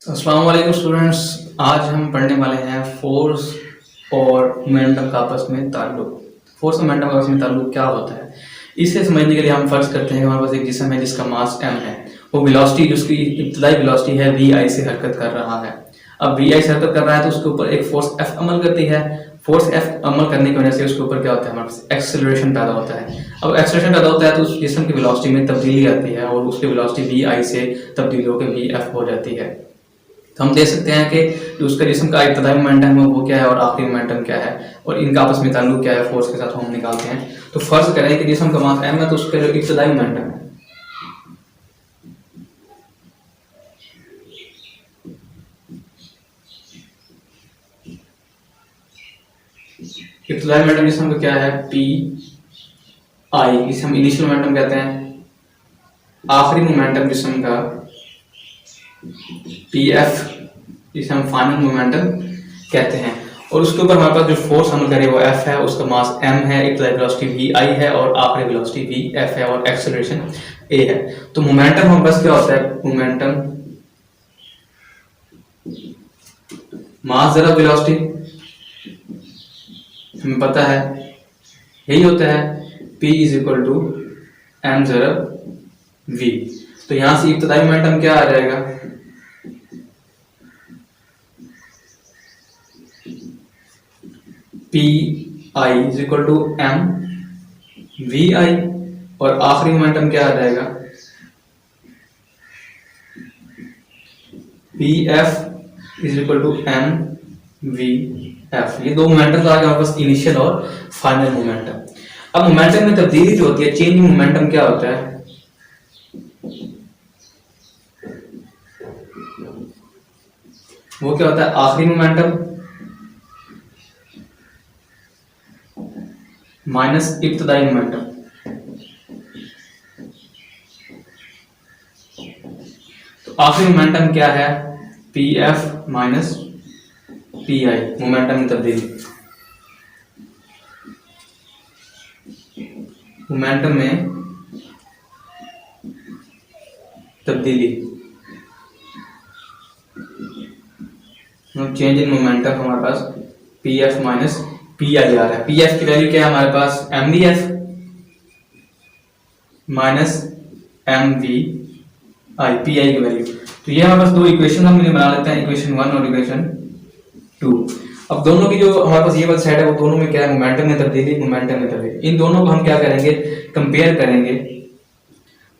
अस्सलाम वालेकुम स्टूडेंट्स। आज हम पढ़ने वाले हैं फोर्स और मोमेंटम का आपस में ताल्लुक। फोर्स और मोमेंटम का आपस में ताल्लुक क्या होता है, इसे समझने के लिए हम फर्ज करते हैं कि हमारे पास एक जिस्म है जिसका मास m है। वो वेलोसिटी जिसकी इब्तदाई वेलोसिटी है vi से हरकत कर रहा है। अब vi से हरकत कर रहा है तो उसके ऊपर एक फोर्स f अमल करती है। फोर्स f अमल करने की वजह से उसके ऊपर क्या होता है, हमारे पास एक्सेलरेशन पैदा होता है। अब एक्सेलरेशन पैदा होता है तो उस जिस्म की वेलोसिटी में तब्दीली आती है और उसकी वेलोसिटी vi से तब्दील होकर vf हो जाती है। तो हम देख सकते हैं कि उसका जिस्म का इब्तदाई मोमेंटम है वो क्या है और आखिरी मोमेंटम क्या है और इनका आपस में ताल्लुक क्या है फोर्स के साथ हम निकालते हैं। तो फर्ज करें कि जिस्म का मास m है तो उसका जो इब्तदाई मोमेंटम है इब्तदाई मोमेंटम जिस्म का क्या है p i, इसे हम इनिशियल मोमेंटम कहते हैं। आखिरी मोमेंटम जिस्म का pf, जिसे हम फाइनल मोमेंटम कहते हैं। और उसके ऊपर हमारे पास जो फोर्स अमल करे वो f है, उसका मास m है, इब्तदाई वेलोसिटी vi है और आखिरी वेलोसिटी vf है और एक्सेलरेशन a है। तो मोमेंटम हमारे पास क्या होता है, मोमेंटम मास ज़रा वेलोसिटी हमें पता है यही होता है, p = m ज़रा v। तो यहाँ से इब्तदाई मोमेंटम क्या आ जाएगा, p i = m v i और आखिरी मोमेंटम क्या आ जाएगा, p f = m v f। ये दो मोमेंटम आ गए हमारे पास, इनिशियल और फाइनल मोमेंटम। अब मोमेंटम में तब्दीली जो होती है, चेंज इन मोमेंटम क्या होता है, वो क्या होता है, आखिरी मोमेंटम माइनस इब्तदाई मोमेंटम। तो आखिरी मोमेंटम क्या है, pf माइनस pi, मोमेंटम में तब्दीली। मोमेंटम में तब्दीली, चेंज इन मोमेंटम हमारे पास pf माइनस pi आ रहा है। pf की वैल्यू क्या है हमारे पास, mvf माइनस mvi, pi की वैल्यू। तो ये हमारे पास दो इक्वेशन हम बना लेते हैं, इक्वेशन 1 और इक्वेशन 2। अब दोनों की जो हमारे पास ये वाली साइड है वो दोनों में क्या है, मोमेंटम में तब्दीली, मोमेंटम में तब्दीली। इन दोनों को हम क्या करेंगे, कंपेयर करेंगे।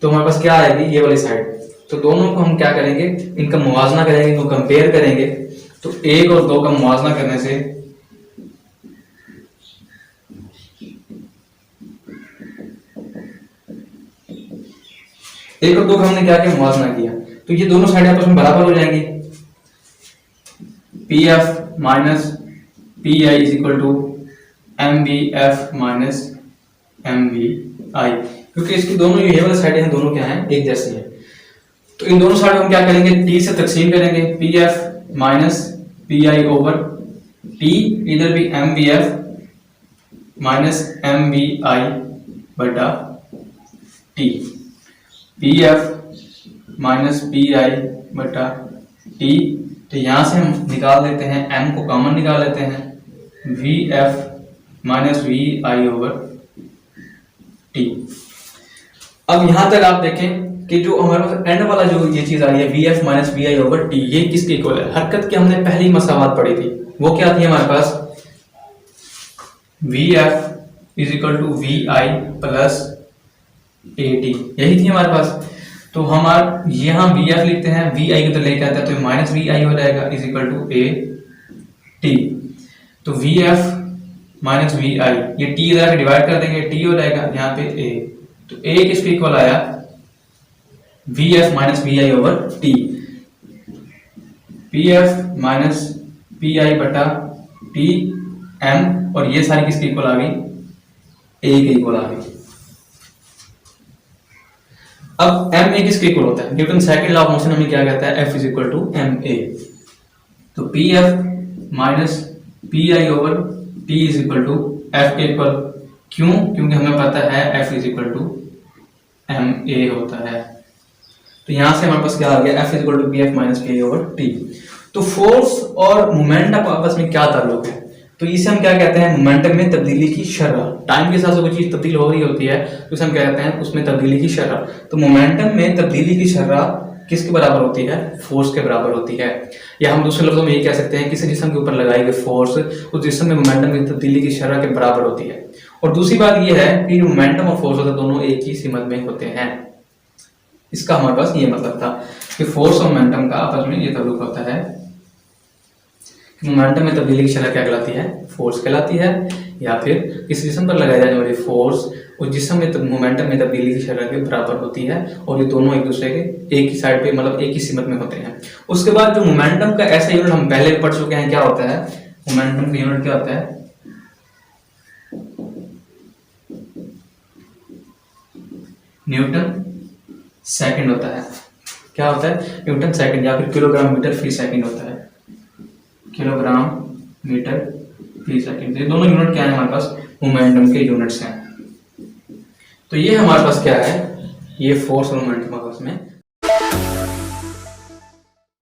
तो हमारे पास क्या आएगी, ये वाली साइड। तो दोनों को हम क्या करेंगे, इनका मुवाजना करेंगे, इनको कंपेयर करेंगे। तो 1 और 2 का मुवाजना करने से एक और 2 का हमने क्या किया, मुवाजना किया, तो ये दोनों साइड आपस में बराबर हो जाएंगी। pf minus pi = mvf minus mvi, क्योंकि इसकी दोनों ये वाली साइडें हैं, दोनों क्या हैं, एक जैसी है। तो इन दोनों साइड हम क्या करेंगे, t से तकसीम करेंगे, pf minus pi over t, इधर भी mvf माइनस mvi बटा t, pf माइनस pi बटा t। तो यहां से हम निकाल देते हैं, m को कॉमन निकाल लेते हैं, vf minus vi over t। अब यहां तक आप देखें कि जो हमारे पास एंड वाला जो ये चीज आ रही है vf minus vi over t, ये किसके इक्वल है, हरकत की हमने पहली मसावात पढ़ी थी, वो क्या थी हमारे पास, vf = vi प्लस at, यही थी हमारे पास। तो हमारे यहाँ vf लिखते हैं, vi को तो लेके आता है तो माइनस vi हो जाएगा = at। तो vf माइनस vi, ये t इधर डिवाइड कर देंगे, t हो जाएगा यहाँ पे a। तो a किसके इक्वल आया, vf minus vi over t, pf minus pi बटा t m, और ये सारी किसके इक्वल आ गई, a के इक्वल आ गई। अब m a किसके इक्वल होता है, Newton second law of motion हमें क्या कहता है, F = ma। तो pf minus pi over t = F के इक्वल, क्यों, क्योंकि हमें पता है F = ma होता है। तो यहाँ से हमारे पास क्या आ गया, F is equal to P F minus P over T. तो फोर्स और मोमेंटम आपस में क्या ताल्लुक है, तो इसे हम क्या कहते हैं, मोमेंटम में तब्दीली की शरह। टाइम के साथ कोई चीज तब्दील हो रही होती है तो उसे हम क्या कहते हैं, उसमें तब्दीली की शरह। तो मोमेंटम में तब्दीली की शरह किसके बराबर होती है, फोर्स के बराबर होती है। या हम दूसरे लफ्जों में ये कह सकते हैं किसी जिस्म के ऊपर लगाई गई फोर्स उस जिस्म में मोमेंटम की तब्दीली की शरह के बराबर होती है। और दूसरी बात ये है कि मोमेंटम और फोर्स होते दोनों एक ही सीमत में होते हैं। इसका हमारे पास ये मतलब था कि फोर्स और मोमेंटम का आपस में ये ताल्लुक होता है। मोमेंटम में तब्दीली की शरह क्या कहलाती है, फोर्स कहलाती है। या फिर किसी जिस्म पर लगाई जाने वाली फोर्स उस जिस्म में मोमेंटम में तब्दीली की शरह के बराबर होती है। और ये दोनों एक दूसरे के एक ही साइड पे मतलब एक ही सीमत में होते हैं। उसके बाद जो मोमेंटम का ऐसा यूनिट हम पहले पढ़ चुके हैं, क्या होता है, मोमेंटम का यूनिट क्या होता है, न्यूटन सेकंड होता है। क्या होता है, न्यूटन सेकंड या फिर किलोग्राम मीटर फी सेकंड होता है, किलोग्राम मीटर फी सेकंड। ये दोनों यूनिट क्या है हमारे पास, मोमेंटम के यूनिट्स हैं। तो ये हमारे पास क्या है, ये फोर्स और मोमेंटम आपस में